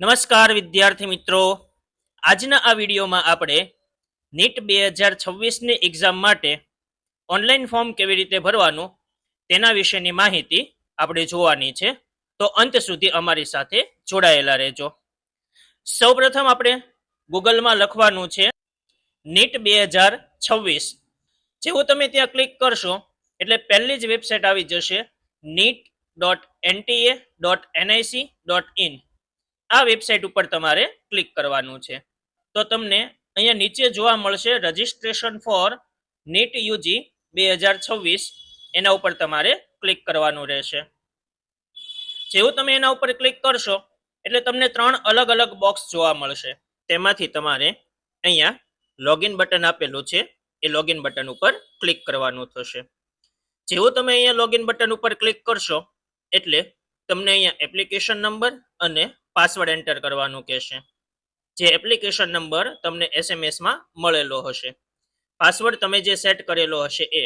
નમસ્કાર વિદ્યાર્થી મિત્રો, આજના આ વિડીયોમાં આપણે નીટ 2026ની એક્ઝામ માટે ઓનલાઈન ફોર્મ કેવી રીતે ભરવાનું તેના વિશેની માહિતી આપણે જોવાની છે. તો અંત સુધી અમારી સાથે જોડાયેલા રહેજો. સૌપ્રથમ આપણે ગૂગલમાં લખવાનું છે નીટ 2026. જેવું તમે ત્યાં ક્લિક કરશો એટલે પહેલી જ વેબસાઇટ આવી જશે NEET.NTA.NIC.in. આ વેબસાઇટ ઉપર તમારે ક્લિક કરવાનું છે. તો તમને અહીંયા નીચે જોવા મળશે રજિસ્ટ્રેશન ફોર નીટ યુજી 2026. એના ઉપર તમારે ક્લિક કરવાનું રહેશે. જેવું તમે એના ઉપર ક્લિક કરશો એટલે તમને 3 અલગ અલગ બોક્સ જોવા મળશે. તેમાંથી તમારે અહીંયા લોગિન બટન આપેલું છે એ લોગિન બટન ઉપર ક્લિક કરવાનું થશે. જેવું તમે અહીંયા લોગિન બટન ઉપર ક્લિક કરશો એટલે તમને અહીંયા એપ્લિકેશન નંબર અને પાસવર્ડ એન્ટર કરવાનું કહેશે. જે એપ્લિકેશન નંબર તમને SMS-માં મળેલો હશે, પાસવર્ડ તમે જે સેટ કરેલો હશે એ,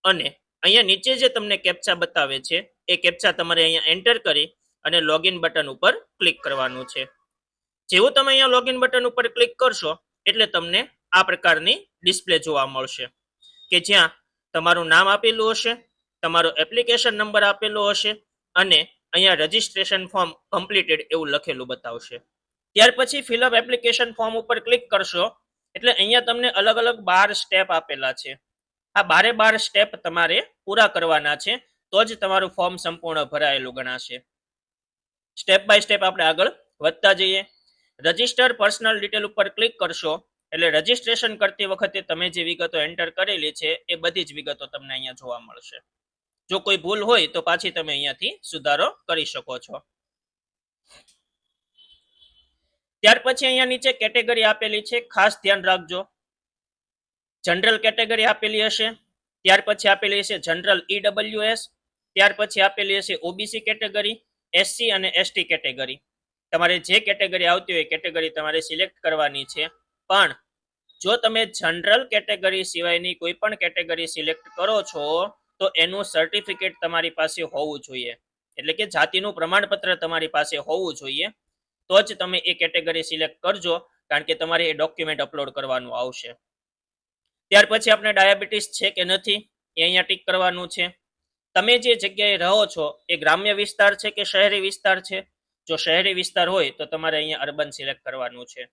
અને અહીંયા નીચે જે તમને કેપ્ચા બતાવે છે એ કેપ્ચા તમારે અહીંયા એન્ટર કરી અને લોગિન બટન ઉપર ક્લિક કરવાનું છે. જેવું તમે અહીંયા લોગિન બટન ઉપર ક્લિક કરશો એટલે તમને આ પ્રકારની ડિસ્પ્લે જોવા મળશે કે જ્યાં તમારું નામ આપેલું હશે, તમારો એપ્લિકેશન નંબર આપેલો હશે અને અહીંયા રજિસ્ટ્રેશન ફોર્મ કમ્પ્લીટેડ એવું લખેલું બતાવશે. ત્યાર પછી ફિલઅપ એપ્લિકેશન ફોર્મ ઉપર ક્લિક કરશો એટલે અહીંયા તમને અલગ અલગ 12 સ્ટેપ આપેલા છે. આ 12 સ્ટેપ તમારે પૂરા કરવાના છે તો જ તમારું ફોર્મ સંપૂર્ણ ભરાયેલું ગણાશે. સ્ટેપ બાય સ્ટેપ આપણે આગળ વધતા જઈએ. રજિસ્ટર પર્સનલ ડિટેલ ઉપર ક્લિક કરશો એટલે રજિસ્ટ્રેશન કરતી વખતે તમે જે વિગતો એન્ટર કરેલી છે એ બધી જ વિગતો તમને અહીંયા જોવા મળશે. જો કોઈ ભૂલ હોય તો પાછી તમે અહીંયાથી સુધારો કરી શકો છો. ત્યાર પછી અહીંયા નીચે કેટેગરી આપેલી છે, ખાસ ધ્યાન રાખજો. જનરલ કેટેગરી આપેલી હશે, ત્યાર પછી આપેલી હશે જનરલ EWS, ત્યાર પછી આપેલી હશે OBC કેટેગરી, SC અને ST કેટેગરી. તમારે જે કેટેગરી આવતી હોય કેટેગરી તમારે સિલેક્ટ કરવાની છે. પણ જો તમે જનરલ કેટેગરી સિવાયની કોઈ પણ કેટેગરી સિલેક્ટ કરો છો તો એનું સર્ટિફિકેટ તમારી પાસે હોવું જોઈએ, એટલે કે જાતિનું પ્રમાણપત્ર તમારી પાસે હોવું જોઈએ. તો જ તમે એ કેટેગરી સિલેક્ટ કરજો, કારણ કે તમારે એ ડોક્યુમેન્ટ અપલોડ કરવાનું આવશે. ત્યાર પછી આપણે ડાયાબિટીસ છે કે નથી એ અહીંયા ટીક કરવાનું છે. તમે જે જગ્યાએ રહો છો એ ગ્રામ્ય વિસ્તાર છે કે શહેરી વિસ્તાર છે? જો શહેરી વિસ્તાર હોય તો તમારે અહીંયા અર્બન સિલેક્ટ કરવાનું છે.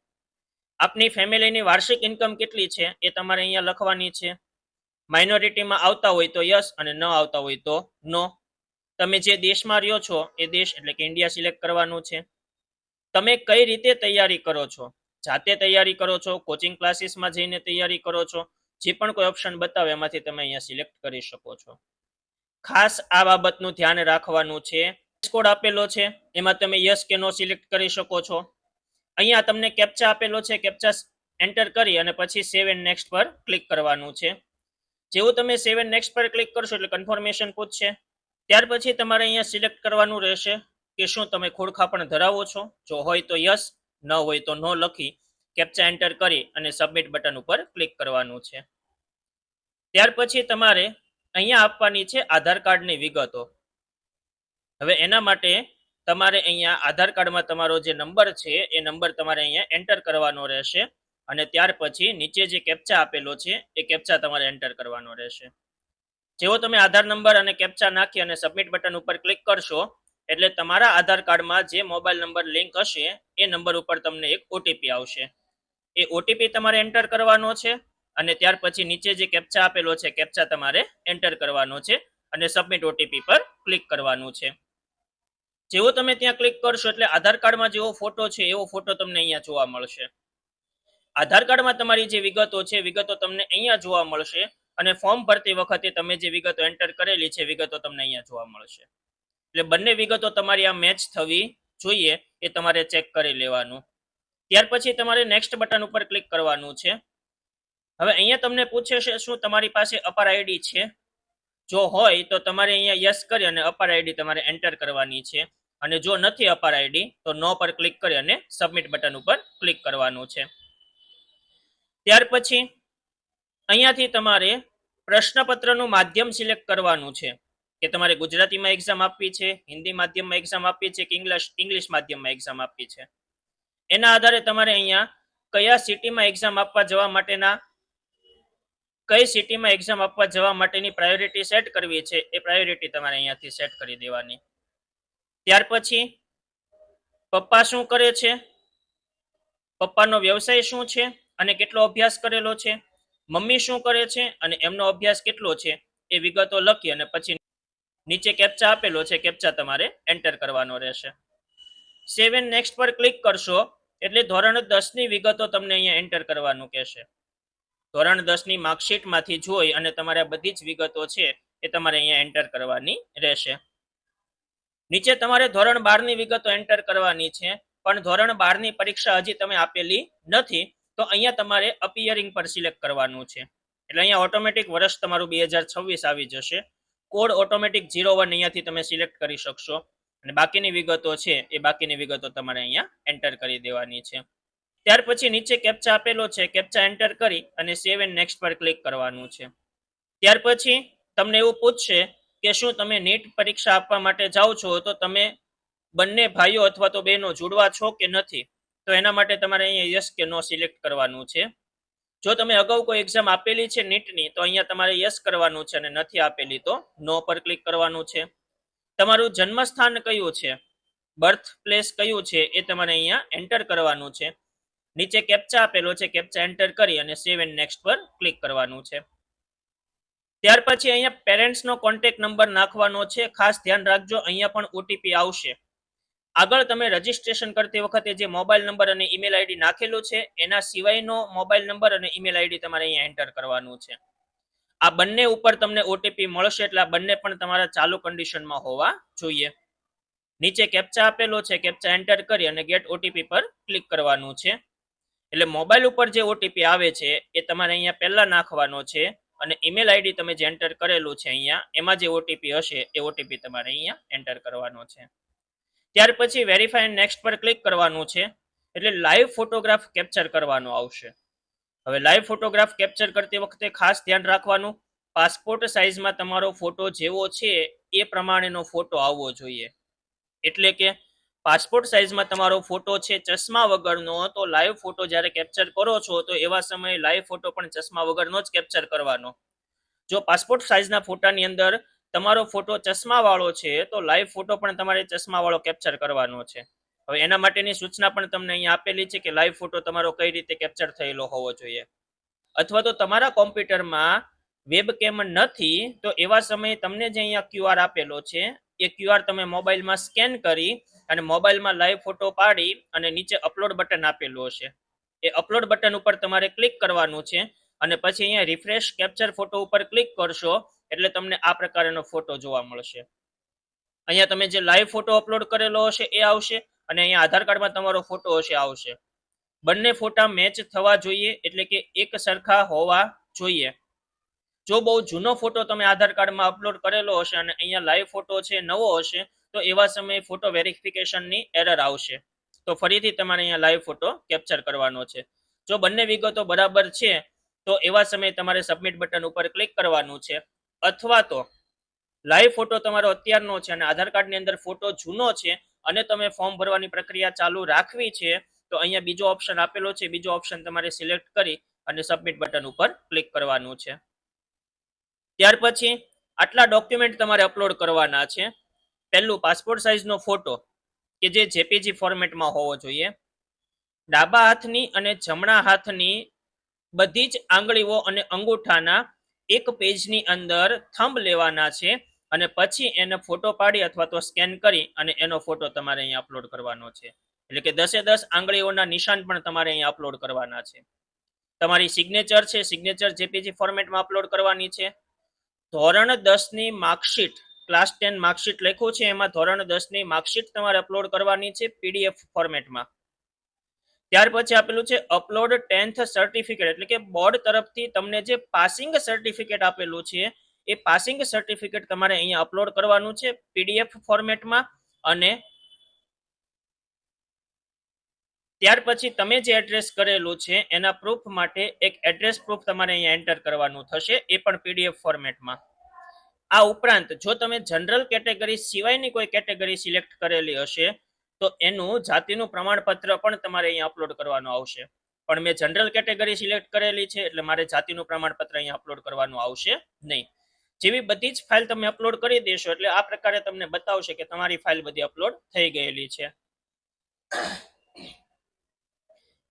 આપની ફેમિલીની વાર્ષિક ઇન્કમ કેટલી છે એ તમારે અહીંયા લખવાની છે. માઇનોરિટીમાં આવતા હોય તો યસ અને ન આવતા હોય તો નો. તમે જે દેશમાં રહ્યો છો એ દેશ એટલે કે ઇન્ડિયા સિલેક્ટ કરવાનું છે. તમે કઈ રીતે તૈયારી કરો છો? જાતે તૈયારી કરો છો, કોચિંગ ક્લાસીસમાં જઈને તૈયારી કરો છો? જે પણ કોઈ ઓપ્શન બતાવે એમાંથી તમે અહીંયા સિલેક્ટ કરી શકો છો. ખાસ આ બાબતનું ધ્યાન રાખવાનું છે. કોડ આપેલો છે એમાં તમે યસ કે નો સિલેક્ટ કરી શકો છો. અહીંયા તમને કેપ્ચા આપેલો છે, કેપ્ચા એન્ટર કરી અને પછી સેવ એન્ડ નેક્સ્ટ પર ક્લિક કરવાનું છે. જેવું તમે સેવ એન્ડ નેક્સ્ટ પર ક્લિક કરશો એટલે કન્ફર્મેશન પૂછશે. ત્યાર પછી તમારે અહીંયા સિલેક્ટ કરવાનું રહેશે કે શું તમે ખોડખા પણ ધરાવો છો. જો હોય તો યસ, ન હોય તો નો લખી કેપ્ચા એન્ટર કરી અને સબમિટ બટન ઉપર ક્લિક કરવાનું છે. ત્યાર પછી તમારે અહીંયા આપવાની છે આધાર કાર્ડની વિગતો. હવે એના માટે તમારે અહીંયા આધાર કાર્ડમાં તમારો જે નંબર છે એ નંબર તમારે અહીંયા એન્ટર કરવાનો રહેશે અને ત્યાર પછી નીચે જે કેપ્ચા આપેલો છે એ કેપ્ચા તમારે એન્ટર કરવાનો રહેશે. જેવો તમે આધાર નંબર અને કેપ્ચા નાખી અને સબમિટ બટન ઉપર ક્લિક કરશો એટલે તમારા આધાર કાર્ડમાં જે મોબાઈલ નંબર લિંક હશે એ નંબર ઉપર તમને એક ઓટીપી આવશે. એ ઓટીપી તમારે એન્ટર કરવાનો છે અને ત્યાર પછી નીચે જે કેપ્ચા આપેલો છે કેપ્ચા તમારે એન્ટર કરવાનો છે અને સબમિટ ઓટીપી પર ક્લિક કરવાનું છે. જેવો તમે ત્યાં ક્લિક કરશો એટલે આધાર કાર્ડમાં જેવો ફોટો છે એવો ફોટો તમને અહીંયા જોવા મળશે. આધાર કાર્ડમાં તમારી જે વિગતો છે વિગતો તમને અહીંયા જોવા મળશે અને ફોર્મ ભરતી વખતે તમે જે વિગતો એન્ટર કરેલી છે વિગતો તમને અહીંયા જોવા મળશે. એટલે બંને વિગતો તમારી આ મેચ થવી જોઈએ એ તમારે ચેક કરી લેવાનું. ત્યાર પછી તમારે નેક્સ્ટ બટન ઉપર ક્લિક કરવાનું છે. હવે અહીંયા તમને પૂછે છે શું તમારી પાસે અપાર આઈડી છે? જો હોય તો તમારે અહીંયા યસ કરી અને અપાર આઈડી તમારે એન્ટર કરવાની છે અને જો નથી અપાર આઈડી તો નો પર ક્લિક કરી અને સબમિટ બટન ઉપર ક્લિક કરવાનું છે. ત્યાર પછી અહીંયાથી તમારે પ્રશ્નપત્રનું માધ્યમ સિલેક્ટ કરવાનું છે કે તમારે ગુજરાતીમાં એક્ઝામ આપવી છે, હિન્દી માધ્યમમાં એક્ઝામ આપવી છે કે ઇંગ્લિશ માધ્યમમાં એક્ઝામ આપવી છે. એના આધારે તમારે અહીંયા કયા સિટીમાં એક્ઝામ આપવા જવા માટેના કઈ સિટીમાં એક્ઝામ આપવા જવા માટેની પ્રાયોરિટી સેટ કરવી છે એ પ્રાયોરિટી તમારે અહીંયાથી સેટ કરી દેવાની. ત્યાર પછી પપ્પા શું કરે છે, પપ્પાનો વ્યવસાય શું છે અને કેટલો અભ્યાસ કરેલો છે, મમ્મી શું કરે છે અને એમનો અભ્યાસ કેટલો છે, એ વિગતો લખી અને પછી નીચે કેપ્ચા આપેલો છે, કેપ્ચા તમારે એન્ટર કરવાનો રહેશે. સેવ એન્ડ નેક્સ્ટ પર ક્લિક કરશો એટલે ધોરણ 10 ની વિગતો તમને અહીંયા એન્ટર કરવાનું કહેશે. ધોરણ 10 ની માર્કશીટમાંથી જોઈ અને તમારે આ બધી જ વિગતો છે એ તમારે અહીંયા એન્ટર કરવાની રહેશે. નીચે તમારે ધોરણ 12 ની વિગતો એન્ટર કરવાની છે, પણ ધોરણ 12 ની પરીક્ષા હજી તમે આપેલી નથી તો અહીંયા તમારે અપિયરિંગ પર સિલેક્ટ કરવાનું છે. એટલે અહીંયા ઓટોમેટિક વર્ષ તમારું 2026 આવી જશે. કોડ ઓટોમેટિક 01 અહીંયાથી તમે સિલેક્ટ કરી શકશો અને બાકીની વિગતો છે એ બાકીની વિગતો તમારે અહીંયા એન્ટર કરી દેવાની છે. ત્યાર પછી નીચે કેપ્ચા આપેલો છે, કેપ્ચા એન્ટર કરી અને સેવ એન્ડ નેક્સ્ટ પર ક્લિક કરવાનું છે. ત્યાર પછી તમને એવું પૂછશે કે શું તમે નીટ પરીક્ષા આપવા માટે જાઓ છો તો તમે બંને ભાઈઓ અથવા તો બહેનો જોડવા છો કે નથી, તો એના માટે તમારે અહીંયા યસ કે નો સિલેક્ટ કરવાનું છે. જો તમે અગાઉ કોઈ એક્ઝામ આપેલી છે નીટની તો અહીંયા તમારે યસ કરવાનું છે અને નથી આપેલી તો નો પર ક્લિક કરવાનું છે. તમારું જન્મસ્થાન કયું છે, બર્થ પ્લેસ કયું છે એ તમારે અહીંયા એન્ટર કરવાનું છે. નીચે કેપ્ચા આપેલો છે, કેપ્ચા એન્ટર કરી અને સેવ એન્ડ નેક્સ્ટ પર ક્લિક કરવાનું છે. ત્યાર પછી અહીંયા પેરેન્ટ્સનો કોન્ટેક્ટ નંબર નાખવાનો છે. ખાસ ધ્યાન રાખજો અહીંયા પણ ઓટીપી આવશે. આગળ તમે રજીસ્ટ્રેશન કરતી વખતે જે મોબાઈલ નંબર અને ઈમેલ આઈડી નાખેલું છે એના સિવાયનો મોબાઈલ નંબર અને ઈમેલ આઈડી તમારે અહીંયા એન્ટર કરવાનું છે. આ બંને ઉપર તમને ઓટીપી મળશે એટલે આ બંને પણ તમારા ચાલુ કન્ડિશનમાં હોવા જોઈએ. નીચે કેપ્ચા આપેલો છે, કેપ્ચા એન્ટર કરી અને ગેટ ઓટીપી પર ક્લિક કરવાનું છે. એટલે મોબાઈલ ઉપર જે ઓટીપી આવે છે એ તમારે અહીંયા પહેલા નાખવાનો છે અને ઈમેલ આઈડી તમે જે એન્ટર કરેલું છે અહીંયા એમાં જે ઓટીપી હશે એ ઓટીપી તમારે અહીંયા એન્ટર કરવાનો છે. ત્યાર પછી વેરીફાઈ નેક્સ્ટ પર ક્લિક કરવાનું છે એટલે લાઈવ ફોટોગ્રાફ કેપ્ચર કરવાનો આવશે. હવે લાઈવ ફોટોગ્રાફ કેપ્ચર કરતી વખતે ખાસ ધ્યાન રાખવાનું, પાસપોર્ટ સાઇઝમાં તમારો ફોટો જેવો છે એ પ્રમાણેનો ફોટો આવવો જોઈએ. એટલે કે પાસપોર્ટ સાઇઝમાં તમારો ફોટો છે ચશ્મા વગરનો, તો લાઈવ ફોટો જ્યારે કેપ્ચર કરો છો તો એવા સમયે લાઈવ ફોટો પણ ચશ્મા વગરનો જ કેપ્ચર કરવાનો. જો પાસપોર્ટ સાઇઝના ફોટાની અંદર તમારો ફોટો ચશ્મા વાળો છે તો લાઈવ ફોટો પણ તમારે ચશ્મા વાળો કેપ્ચર કરવાનો છે. હવે એના માટેની સૂચના પણ તમને અહીંયા આપેલી છે કે લાઈવ ફોટો તમારો કઈ રીતે કેપ્ચર થયેલો હોવો જોઈએ. અથવા તો તમારા કોમ્પ્યુટરમાં વેબકેમ નથી તો એવા સમયે તમને જે અહીંયા ક્યુઆર આપેલો છે એ ક્યુઆર તમે મોબાઈલમાં સ્કેન કરી અને મોબાઈલમાં લાઈવ ફોટો પાડી અને નીચે અપલોડ બટન આપેલું હશે એ અપલોડ બટન ઉપર તમારે ક્લિક કરવાનું છે અને પછી અહીંયા રિફ્રેશ કેપ્ચર ફોટો ઉપર ક્લિક કરશો એટલે તમને આ પ્રકારનો ફોટો જોવા મળશે. અહીંયા તમે જે લાઈવ ફોટો અપલોડ કરેલો હશે એ આવશે અને અહીંયા આધાર કાર્ડમાં તમારો ફોટો હશે આવશે. બંને ફોટા મેચ થવા જોઈએ એટલે કે એક સરખા હોવા જોઈએ. જો બહુ જૂનો ફોટો તમે આધાર કાર્ડમાં અપલોડ કરેલો હશે અને અહીંયા લાઈવ ફોટો છે નવો હશે તો એવા સમયે ફોટો વેરિફિકેશનની એરર આવશે. તો ફરીથી તમારે અહીંયા લાઈવ ફોટો કેપ્ચર કરવાનો છે. જો બંને વિગતો બરાબર છે તો એવા સમયે તમારે સબમિટ બટન ઉપર ક્લિક કરવાનું છે. અથવા તો લાઈવ ફોટો તમારો અત્યારનો છે અને આધાર કાર્ડની અંદર ફોટો જૂનો છે અને તમે ફોર્મ ભરવાની પ્રક્રિયા ચાલુ રાખવી છે તો અહીંયા બીજો ઓપ્શન આપેલો છે, બીજો ઓપ્શન તમારે સિલેક્ટ કરી અને સબમિટ બટન ઉપર ક્લિક કરવાનું છે. ત્યાર પછી આટલા ડોક્યુમેન્ટ તમારે અપલોડ કરવાના છે. પહેલું પાસપોર્ટ સાઇઝનો ફોટો કે જે જેપીજી ફોર્મેટમાં હોવો જોઈએ. ડાબા હાથની અને જમણા હાથની બધી જ આંગળીઓ અને અંગૂઠાના એક પેજની અંદર થંબ લેવાના છે અને પછી એને ફોટો પાડી અથવા તો સ્કેન કરી અને એનો ફોટો તમારે અહીંયા અપલોડ કરવાનો છે. એટલે કે 10 આંગળીઓના નિશાન પણ તમારે અહીંયા અપલોડ કરવાના છે. તમારી સિગ્નેચર છે, સિગ્નેચર જેપીજી ફોર્મેટમાં અપલોડ કરવાની છે. ધોરણ 10 ની માર્કશીટ, ક્લાસ 10 માર્કશીટ લખ્યું છે એમાં ધોરણ 10 ની માર્કશીટ તમારે અપલોડ કરવાની છે પીડીએફ ફોર્મેટમાં. ત્યાર પછી આપેલું છે અપલોડ 10th સર્ટિફિકેટ, એટલે કે બોર્ડ તરફથી તમને જે પાસિંગ સર્ટિફિકેટ આપેલું છે એ પાસિંગ સર્ટિફિકેટ તમારે અહીંયા અપલોડ કરવાનું છે પીડીએફ ફોર્મેટમાં. અને ત્યાર પછી તમે જે એડ્રેસ કરેલું છે એના પ્રૂફ માટે એક એડ્રેસ પ્રૂફ તમારે અહીંયા એન્ટર કરવાનું થશે, એ પણ પીડીએફ ફોર્મેટમાં. આ ઉપરાંત જો તમે જનરલ કેટેગરી સિવાયની કોઈ કેટેગરી સિલેક્ટ કરેલી હશે તો એનું જાતિનું પ્રમાણપત્ર પણ તમારે અહીંયા અપલોડ કરવાનું આવશે. પણ મેં જનરલ કેટેગરી સિલેક્ટ કરેલી છે એટલે મારે જાતિનું પ્રમાણપત્ર અહીંયા અપલોડ કરવાનું આવશે નહીં. જેવી બધી જ ફાઇલ તમે અપલોડ કરી દેશો એટલે આ પ્રકારે તમને બતાવશે કે તમારી ફાઇલ બધી અપલોડ થઈ ગયેલી છે.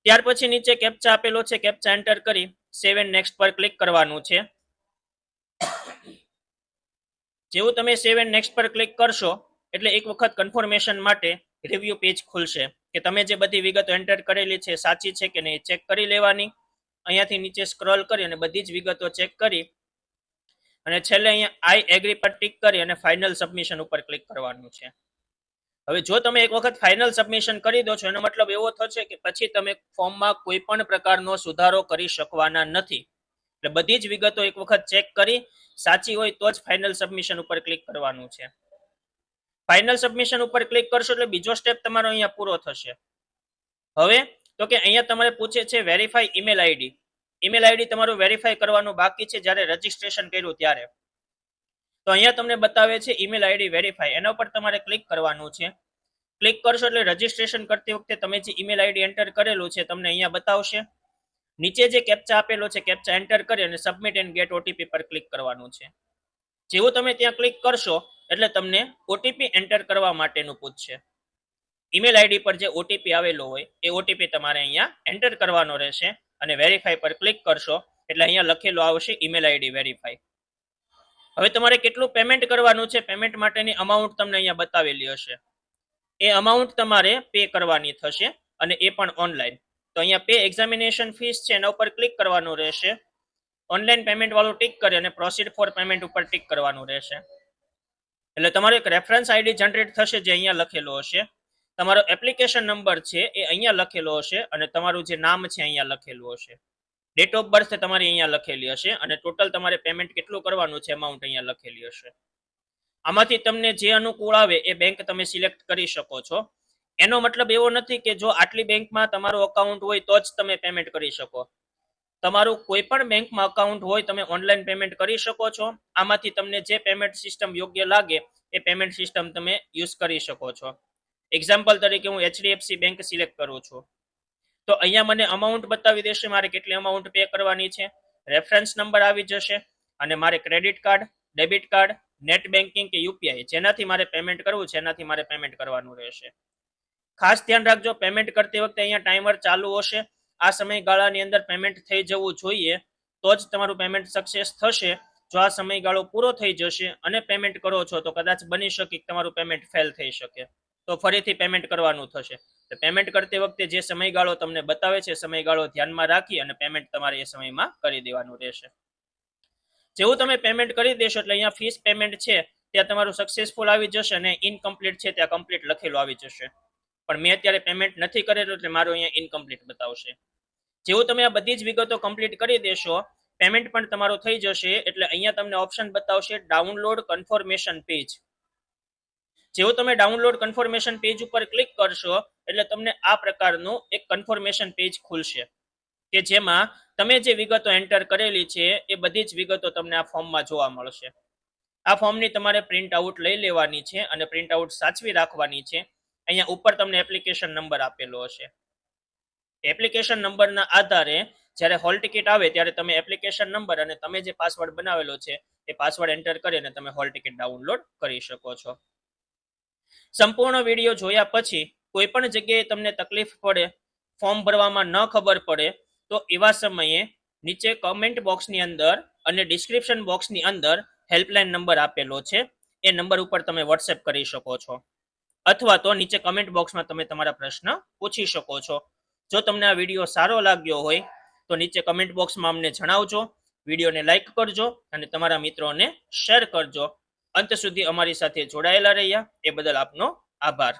ત્યાર પછી નીચે કેપ્ચા આપેલો છે, કેપ્ચા એન્ટર કરી સેવ એન્ડ નેક્સ્ટ પર ક્લિક કરવાનું છે. જેવું તમે સેવ એન્ડ નેક્સ્ટ પર ક્લિક કરશો એટલે એક વખત કન્ફર્મેશન માટે રિવ્યુ પેજ ખુલશે કે તમે જે બધી વિગતો એન્ટર કરેલી છે સાચી છે કે નહીં ચેક કરી લેવાની. અહીંયાથી નીચે સ્ક્રોલ કરી અને બધી જ વિગતો ચેક કરી અને છેલ્લે અહીંયા આઈ એગ્રી પર ટિક કરી અને ફાઇનલ સબમિશન ઉપર ક્લિક કરવાનું છે. હવે જો તમે એક વખત ફાઇનલ સબમિશન કરી દો છો એનો મતલબ એવો થશે કે પછી તમે ફોર્મમાં કોઈ પણ પ્રકારનો સુધારો કરી શકવાના નથી. એટલે બધી જ વિગતો એક વખત ચેક કરી સાચી હોય તો જ ફાઇનલ સબમિશન ઉપર ક્લિક કરવાનું છે. ફાઇનલ સબમિશન ઉપર ક્લિક કરશો એટલે બીજો સ્ટેપ તમારો અહીંયા પૂરો થશે. હવે તો કે અહીંયા તમારે પૂછે છે verify email ID. Email ID તમારું વેરીફાઈ કરવાનું બાકી છે જ્યારે રજીસ્ટ્રેશન કર્યું ત્યારે. તો અહીંયા તમને બતાવે છે ઈમેલ આઈડી વેરીફાઈ, એના ઉપર તમારે ક્લિક કરવાનું છે. ક્લિક કરશો એટલે રજીસ્ટ્રેશન કરતી વખતે તમે જે ઈમેલ આઈડી એન્ટર કરેલું છે તમને અહીંયા બતાવશે. નીચે જે કેપ્ચા આપેલો છે કેપ્ચા એન્ટર કરી અને સબમિટ એન્ડ ગેટ ઓટીપી પર ક્લિક કરવાનું છે. જેવું તમે ત્યાં ક્લિક કરશો એટલે તમને ઓટીપી એન્ટર કરવા માટેનું પૂછશે. ઈમેલ આઈડી પર જે ઓટીપી આવેલો હોય એ ઓટીપી તમારે અહીંયા એન્ટર કરવાનો રહેશે અને વેરીફાઈ પર ક્લિક કરશો એટલે અહીંયા લખેલું આવશે ઈમેલ આઈડી વેરીફાઈ. હવે તમારે કેટલું પેમેન્ટ કરવાનું છે પેમેન્ટ માટેની અમાઉન્ટ તમને અહીંયા બતાવેલી હશે. એ અમાઉન્ટ તમારે પે કરવાની થશે અને એ પણ ઓનલાઈન. તો અહીંયા પે એક્ઝામિનેશન ફીસ છે એના ઉપર ક્લિક કરવાનું રહેશે. ઓનલાઈન પેમેન્ટ વાળું ટિક કરી અને પ્રોસીડ ફોર પેમેન્ટ ઉપર ટિક કરવાનું રહેશે. એટલે તમારો એક રેફરન્સ આઈડી જનરેટ થશે જે અહીંયા લખેલો હશે. તમારો એપ્લિકેશન નંબર છે એ અહીંયા લખેલો હશે અને તમારું જે નામ છે અહીંયા લખેલું હશે. ડેટ ઓફ બર્થ તમારી અહીંયા લખેલી હશે અને ટોટલ તમારે પેમેન્ટ કેટલું કરવાનું છે અમાઉન્ટ અહીંયા લખેલી હશે. આમાંથી તમને જે અનુકૂળ આવે એ બેંક તમે સિલેક્ટ કરી શકો છો. એનો મતલબ એવો નથી કે જો આટલી બેંકમાં તમારું અકાઉન્ટ હોય તો જ તમે પેમેન્ટ કરી શકો. તમારું કોઈ પણ બેંકમાં અકાઉન્ટ હોય તમે ઓનલાઈન પેમેન્ટ કરી શકો છો. આમાંથી તમને જે પેમેન્ટ સિસ્ટમ યોગ્ય લાગે એ પેમેન્ટ સિસ્ટમ તમે યુઝ કરી શકો છો. એક્ઝામ્પલ તરીકે હું એચડીએફસી બેંક સિલેક્ટ કરું છું તો અહીંયા મને અમાઉન્ટ બતાવી દેશે મારે કેટલી અમાઉન્ટ પે કરવાની છે. રેફરન્સ નંબર આવી જશે અને મારે credit card, debit card, net banking કે યુપીઆઈ જેનાથી મારે પેમેન્ટ કરવું છે એનાથી મારે પેમેન્ટ કરવાનું રહેશે. ખાસ ધ્યાન રાખજો પેમેન્ટ કરતી વખતે અહીંયા ટાઈમર ચાલુ હશે. આ સમયગાળાની અંદર પેમેન્ટ થઈ જવું જોઈએ તો જ તમારું પેમેન્ટ સક્સેસ થશે. જો આ સમયગાળો પૂરો થઈ જશે અને પેમેન્ટ કરો છો તો કદાચ બની શકે કે તમારું પેમેન્ટ ફેલ થઈ શકે તો ફરીથી પેમેન્ટ કરવાનું થશે. તો પેમેન્ટ કરતી વખતે જે સમયગાળો તમને બતાવે છે સમયગાળો ધ્યાનમાં રાખી અને પેમેન્ટ તમારે એ સમયમાં કરી દેવાનું રહેશે. જેવું તમે પેમેન્ટ કરી દેશો એટલે અહીંયા ફીસ પેમેન્ટ છે ત્યાં તમારું સક્સેસફુલ આવી જશે અને ઇનકમ્પ્લીટ છે ત્યાં કમ્પ્લીટ લખેલું આવી જશે. પણ મેં અત્યારે પેમેન્ટ નથી કરેલું એટલે મારું અહીંયા ઇનકમ્પ્લીટ બતાવશે. જેવું તમે આ બધી જ વિગતો કમ્પ્લીટ કરી દેશો પેમેન્ટ પણ તમારું થઈ જશે એટલે અહીંયા તમને ઓપ્શન બતાવશે ડાઉનલોડ કન્ફર્મેશન પેજ. જેવું તમે ડાઉનલોડ કન્ફર્મેશન પેજ ઉપર ક્લિક કરશો એટલે તમને આ પ્રકારનું એક કન્ફર્મેશન પેજ ખુલશે કે જેમાં તમે જે વિગતો એન્ટર કરેલી છે એ બધી જ વિગતો તમને આ ફોર્મમાં જોવા મળશે. આ ફોર્મની તમારે પ્રિન્ટ આઉટ લઈ લેવાની છે અને પ્રિન્ટ આઉટ સાચવી રાખવાની છે. અહીંયા ઉપર તમને એપ્લિકેશન નંબર આપેલો હશે. એપ્લિકેશન નંબરના આધારે જ્યારે હોલ ટિકિટ આવે ત્યારે તમે એપ્લિકેશન નંબર અને તમે જે પાસવર્ડ બનાવેલો છે એ પાસવર્ડ એન્ટર કરીને તમે હોલ ટિકિટ ડાઉનલોડ કરી શકો છો. સંપૂર્ણ વિડીયો જોયા પછી કોઈ પણ જગ્યાએ તમને તકલીફ પડે, ફોર્મ ભરવામાં ન ખબર પડે તો એવા સમયે નીચે કમેન્ટ બોક્સની અંદર અને ડિસ્ક્રિપ્શન બોક્સની અંદર હેલ્પલાઇન નંબર આપેલો છે. એ નંબર ઉપર તમે વોટ્સએપ કરી શકો છો અથવા તો નીચે કમેન્ટ બોક્સમાં તમે તમારા પ્રશ્ન પૂછી શકો છો. જો તમને આ વિડીયો સારો લાગ્યો હોય તો નીચે કમેન્ટ બોક્સમાં અમને જણાવજો. વિડીયોને લાઈક કરજો અને તમારા મિત્રોને શેર કરજો. અંત સુધી અમારી સાથે જોડાયેલા રહ્યા એ બદલ આપનો આભાર.